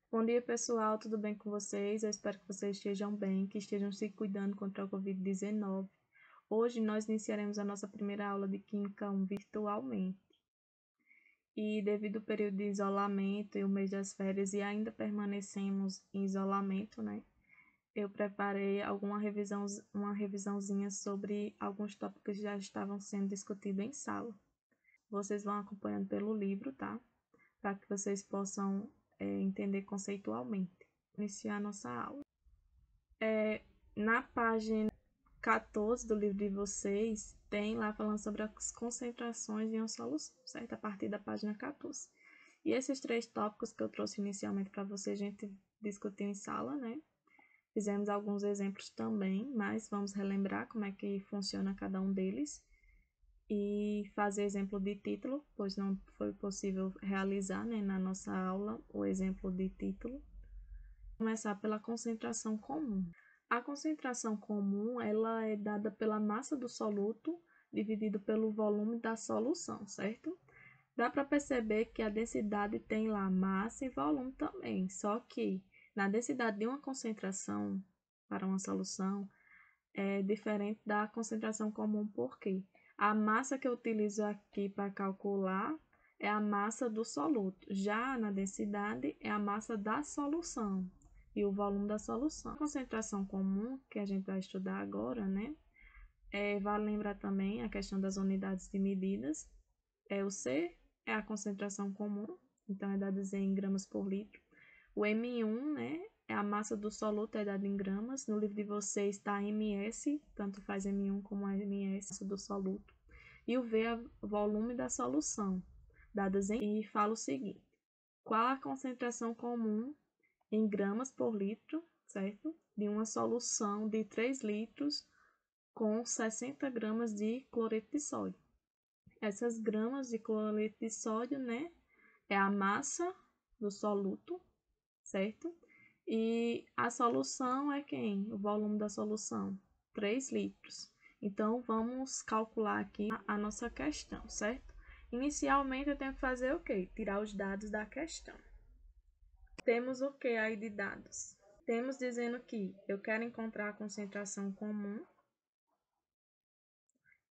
Bom dia, pessoal, tudo bem com vocês? Eu espero que vocês estejam bem, que estejam se cuidando contra o Covid-19. Hoje nós iniciaremos a nossa primeira aula de Química 1 virtualmente. E devido ao período de isolamento e o mês das férias e ainda permanecemos em isolamento, né? Eu preparei uma revisãozinha sobre alguns tópicos que já estavam sendo discutidos em sala. Vocês vão acompanhando pelo livro, tá? Para que vocês possam entender conceitualmente. Iniciar a nossa aula. Na página 14 do livro de vocês, tem lá falando sobre as concentrações em uma solução, certo? A partir da página 14. E esses 3 tópicos que eu trouxe inicialmente para vocês, a gente discutiu em sala, né? Fizemos alguns exemplos também, mas vamos relembrar como é que funciona cada um deles e fazer exemplo de título, pois não foi possível realizar, né, na nossa aula o exemplo de título. Vou começar pela concentração comum. A concentração comum ela é dada pela massa do soluto dividido pelo volume da solução, certo? Dá para perceber que a densidade tem lá massa e volume também, só que na densidade de uma concentração para uma solução é diferente da concentração comum, porque a massa que eu utilizo aqui para calcular é a massa do soluto, já na densidade é a massa da solução e o volume da solução. A concentração comum, que a gente vai estudar agora, né? Vale lembrar também a questão das unidades de medidas. O C é a concentração comum, então é dada em gramas por litro. O M1, né, é a massa do soluto, é dada em gramas. No livro de vocês está ms, tanto faz M1 como ms do soluto. E o V é o volume da solução, dadas em... E fala o seguinte: qual a concentração comum em gramas por litro, certo? De uma solução de 3 litros com 60 gramas de cloreto de sódio. Essas gramas de cloreto de sódio, né, é a massa do soluto, certo? E a solução é quem? O volume da solução, 3 litros. Então, vamos calcular aqui a nossa questão, certo? Inicialmente, eu tenho que fazer o quê? Tirar os dados da questão. Temos o que aí de dados? Temos dizendo que eu quero encontrar a concentração comum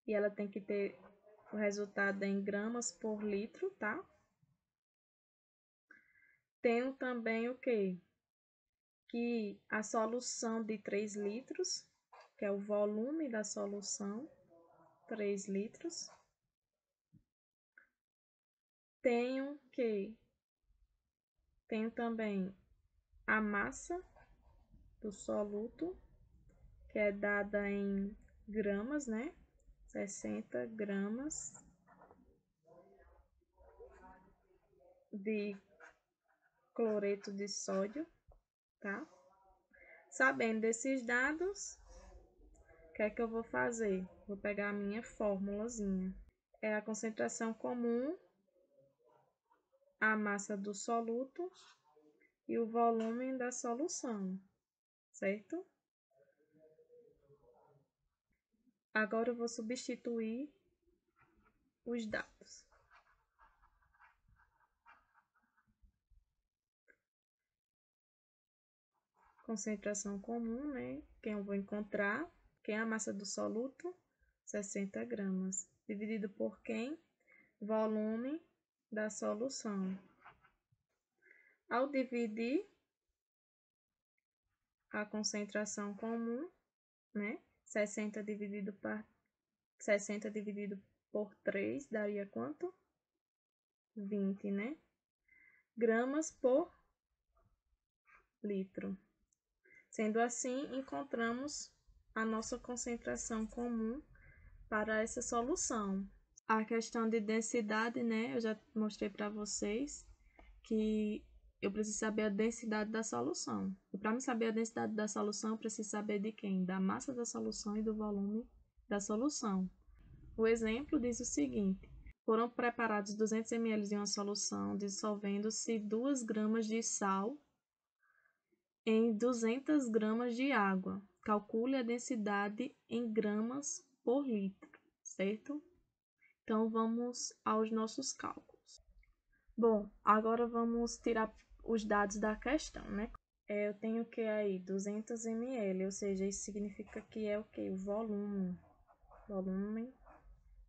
e ela tem que ter o resultado em gramas por litro, tá? Tenho também o que? Que a solução de 3 litros, que é o volume da solução, 3 litros. Tenho também a massa do soluto, que é dada em gramas, né? 60 gramas de cloreto de sódio, tá? Sabendo desses dados, o que é que eu vou fazer? Vou pegar a minha formulazinha. É a concentração comum, a massa do soluto e o volume da solução, certo? Agora eu vou substituir os dados. Concentração comum, né? Quem eu vou encontrar? Quem é a massa do soluto? 60 gramas. Dividido por quem? Volume da solução. Ao dividir a concentração comum, né? 60 dividido por 3 daria quanto? 20, né? Gramas por litro. Sendo assim, encontramos a nossa concentração comum para essa solução. A questão de densidade, né? Eu já mostrei para vocês que eu preciso saber a densidade da solução. E para me saber a densidade da solução, eu preciso saber de quem? Da massa da solução e do volume da solução. O exemplo diz o seguinte: foram preparados 200 ml de uma solução, dissolvendo-se 2 gramas de sal em 200 gramas de água. Calcule a densidade em gramas por litro, certo? Então, vamos aos nossos cálculos. Bom, agora vamos tirar os dados da questão, né? Eu tenho que aí 200 ml, ou seja, isso significa que é o que? O volume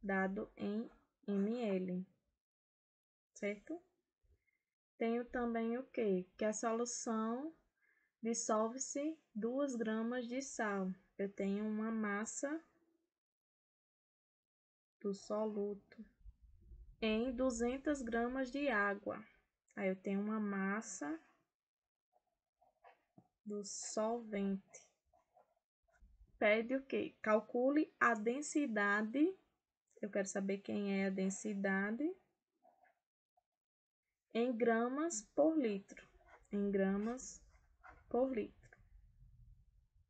dado em ml, certo? Tenho também o que? Que a solução dissolve-se 2 gramas de sal. Eu tenho uma massa do soluto em 200 gramas de água. Aí eu tenho uma massa do solvente. Pede o quê? Calcule a densidade. Eu quero saber quem é a densidade em gramas por litro. Em gramas por litro.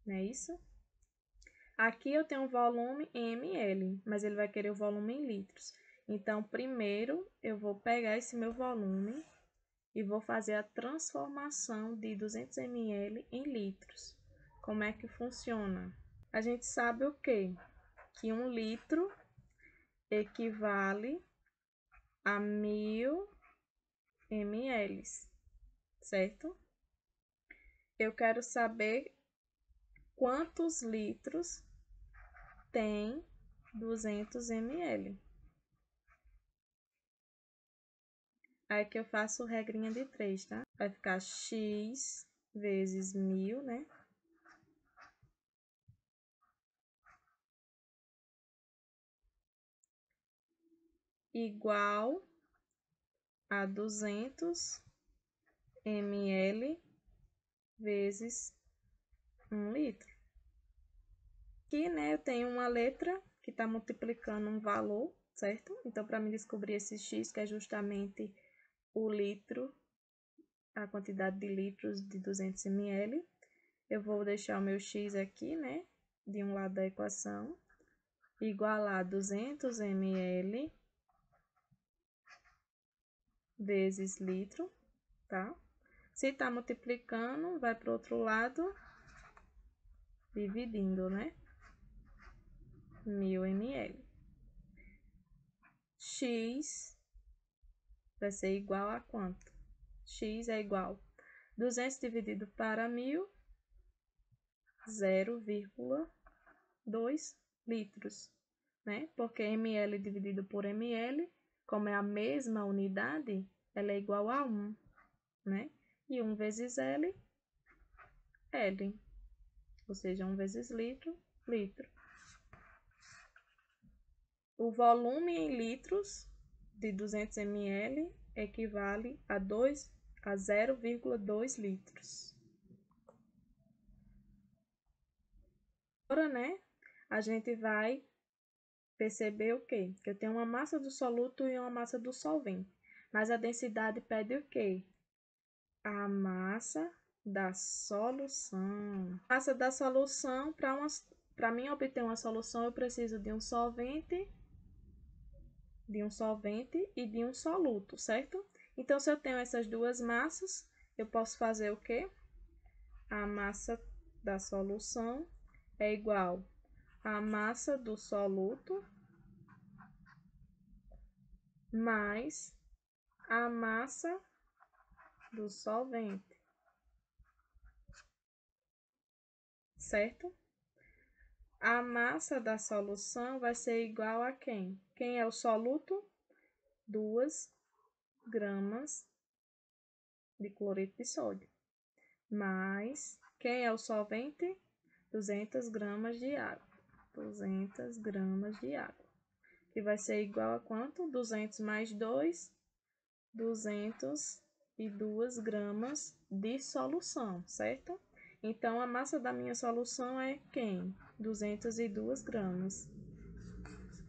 Não é isso? Aqui eu tenho o volume em ml, mas ele vai querer o volume em litros. Então, primeiro eu vou pegar esse meu volume e vou fazer a transformação de 200 ml em litros. Como é que funciona? A gente sabe o quê? Que 1 litro equivale a 1000 ml, certo? Eu quero saber quantos litros tem 200 ml. Aí que eu faço regrinha de 3, tá? Vai ficar x vezes 1000, né? Igual a 200 ml vezes 1 litro. Aqui, né, eu tenho uma letra que está multiplicando um valor, certo? Então, para me descobrir esse x, que é justamente o litro, a quantidade de litros de 200 ml, eu vou deixar o meu x aqui, né, de um lado da equação, igualar 200 ml vezes litro, tá? Se tá multiplicando, vai para o outro lado, dividindo, né? 1000 ml. X vai ser igual a quanto? X é igual 200 dividido para 1000, 0,2 litros, né? Porque ml dividido por ml, como é a mesma unidade, ela é igual a 1, né? E 1 vezes L, L. Ou seja, 1 vezes litro, litro. O volume em litros de 200 ml equivale a 0,2 litros. Agora, né, a gente vai perceber o quê? Que eu tenho uma massa do soluto e uma massa do solvente. Mas a densidade pede o quê? A massa da solução. A massa da solução, para mim obter uma solução, eu preciso de um solvente e de um soluto, certo? Então, se eu tenho essas duas massas, eu posso fazer o quê? A massa da solução é igual à massa do soluto mais a massa do solvente, certo? A massa da solução vai ser igual a quem? Quem é o soluto? 2 gramas de cloreto de sódio. Mais, quem é o solvente? 200 gramas de água. 200 gramas de água. Que vai ser igual a quanto? 200 mais 2, 202 gramas de solução, certo? Então, a massa da minha solução é quem? 202 gramas,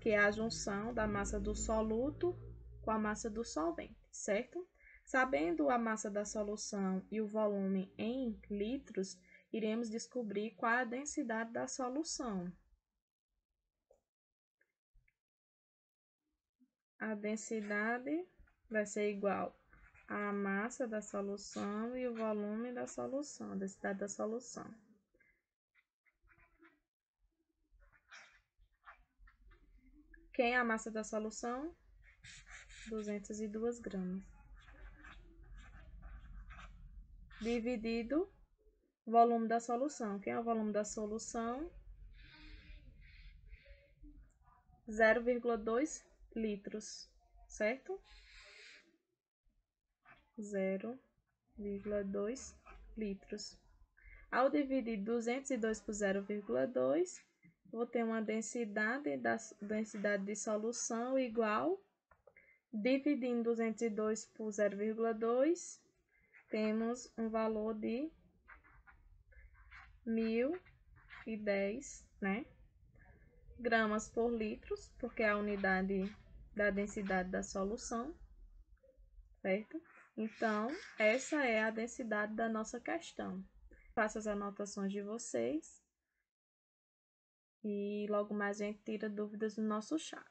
que é a junção da massa do soluto com a massa do solvente, certo? Sabendo a massa da solução e o volume em litros, iremos descobrir qual é a densidade da solução. A densidade vai ser igual à massa da solução e o volume da solução, a densidade da solução. Quem é a massa da solução? 202 gramas. dividido o volume da solução. Quem é o volume da solução? 0,2 litros, certo? 0,2 litros. Ao dividir 202 por 0,2, vou ter uma densidade de solução igual, dividindo 202 por 0,2, temos um valor de 1.010, né? Gramas por litros, porque é a unidade da densidade da solução, certo? Então, essa é a densidade da nossa questão. Faço as anotações de vocês e logo mais a gente tira dúvidas no nosso chat.